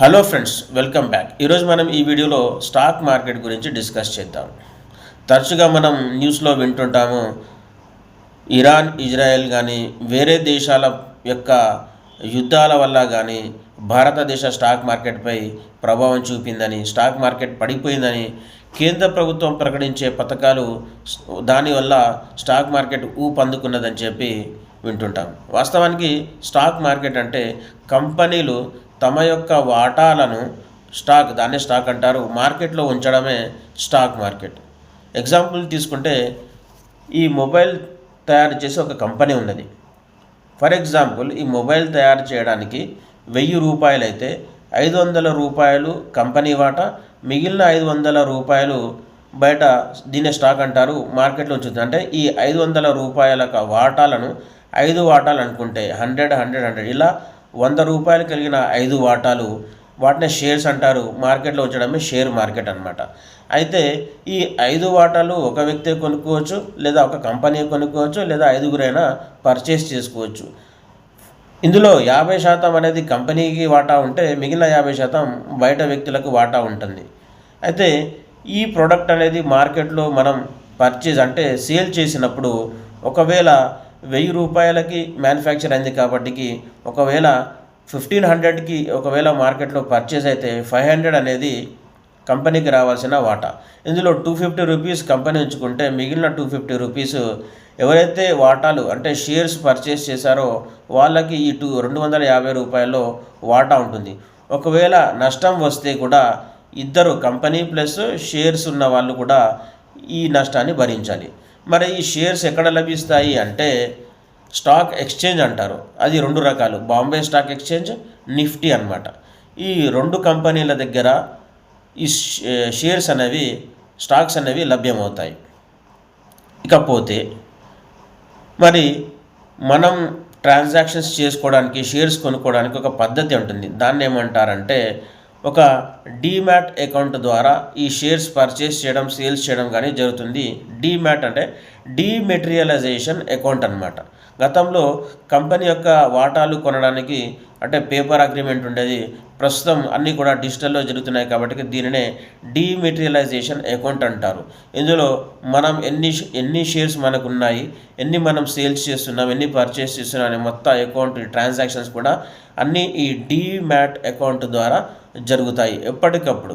Hello friends, welcome back. ఈరోజు మనం ఈ వీడియోలో స్టాక్ మార్కెట్ గురించి డిస్కస్ చేద్దాం. తరచుగా మనం న్యూస్లో వింటుంటాము, ఇరాన్ ఇజ్రాయెల్ కానీ వేరే దేశాల యొక్క యుద్ధాల వల్ల కానీ భారతదేశ స్టాక్ మార్కెట్పై ప్రభావం చూపిందని, స్టాక్ మార్కెట్ పడిపోయిందని కేంద్ర ప్రభుత్వం ప్రకటించే పథకాలు దానివల్ల స్టాక్ మార్కెట్ ఊపందుకున్నదని చెప్పి వింటుంటాం. వాస్తవానికి స్టాక్ మార్కెట్ అంటే కంపెనీలు తమ యొక్క వాటాలను దాన్నే స్టాక్ అంటారు, మార్కెట్లో ఉంచడమే స్టాక్ మార్కెట్. ఎగ్జాంపుల్ తీసుకుంటే ఈ మొబైల్ తయారు చేసే ఒక కంపెనీ ఉన్నది. ఫర్ ఎగ్జాంపుల్, ఈ మొబైల్ తయారు చేయడానికి 1000 రూపాయలు అయితే 500 రూపాయలు కంపెనీ వాటా, మిగిలిన 500 రూపాయలు బయట దీన్నే స్టాక్ అంటారు, మార్కెట్లో ఉంచుతుంది. అంటే ఈ 500 రూపాయల వాటాలను 5 వాటాలు అనుకుంటే 100 ఇలా 100 రూపాయలు కలిగిన 5 వాటాలు, వాటినే షేర్స్ అంటారు, మార్కెట్లో ఉంచడమే షేర్ మార్కెట్ అనమాట. అయితే ఈ 5 వాటాలు ఒక వ్యక్తి కొనుక్కోవచ్చు, లేదా ఒక కంపెనీ కొనుక్కోవచ్చు, లేదా 5గురైనా పర్చేస్ చేసుకోవచ్చు. ఇందులో 50% అనేది కంపెనీకి వాటా ఉంటే మిగిలిన 50% బయట వ్యక్తులకు వాటా ఉంటుంది. అయితే ఈ ప్రోడక్ట్ అనేది మార్కెట్లో మనం పర్చేజ్ అంటే సేల్ చేసినప్పుడు ఒకవేళ 1000 రూపాయలకి మ్యానుఫ్యాక్చర్ అయింది కాబట్టి ఒకవేళ 1500కి ఒకవేళ మార్కెట్లో పర్చేజ్ అయితే 500 అనేది కంపెనీకి రావాల్సిన వాటా. ఇందులో 250 రూపీస్ కంపెనీ ఉంచుకుంటే మిగిలిన 250 రూపీస్ ఎవరైతే వాటాలు అంటే షేర్స్ పర్చేస్ చేశారో వాళ్ళకి ఈ 250 రూపాయల్లో వాటా ఉంటుంది. ఒకవేళ నష్టం వస్తే కూడా ఇద్దరు కంపెనీ ప్లస్ షేర్స్ ఉన్న వాళ్ళు కూడా ఈ నష్టాన్ని భరించాలి. మరి ఈ షేర్స్ ఎక్కడ లభిస్తాయి అంటే స్టాక్ ఎక్స్చేంజ్ అంటారు. అది 2 రకాలు, బాంబే స్టాక్ ఎక్స్చేంజ్, నిఫ్టీ అన్నమాట. ఈ 2 కంపెనీల దగ్గర ఈ షేర్స్ అనేవి, స్టాక్స్ అనేవి లభ్యమవుతాయి. ఇకపోతే మరి మనం ట్రాన్సాక్షన్స్ చేసుకోవడానికి, షేర్స్ కొనుక్కోవడానికి ఒక పద్ధతి ఉంటుంది. దాన్ని ఏమంటారంటే ఒక డీమ్యాట్ అకౌంట్ ద్వారా ఈ షేర్స్ పర్చేస్ చేయడం, సేల్స్ చేయడం కానీ జరుగుతుంది. డీమ్యాట్ అంటే డీమెటీరియలైజేషన్ అకౌంట్ అన్నమాట. గతంలో కంపెనీ యొక్క వాటాలు కొనడానికి అంటే పేపర్ అగ్రిమెంట్ ఉండేది. ప్రస్తుతం అన్నీ కూడా డిజిటల్లో జరుగుతున్నాయి కాబట్టి దీనినే డీమెటీరియలైజేషన్ అకౌంట్ అంటారు. ఇందులో మనం ఎన్ని షేర్స్ మనకు ఉన్నాయి, ఎన్ని మనం సేల్స్ చేస్తున్నాం, ఎన్ని పర్చేస్ చేస్తున్నాం అనే మొత్తం అకౌంట్ ట్రాన్సాక్షన్స్ కూడా అన్నీ ఈ డీమ్యాట్ అకౌంట్ ద్వారా జరుగుతాయి ఎప్పటికప్పుడు.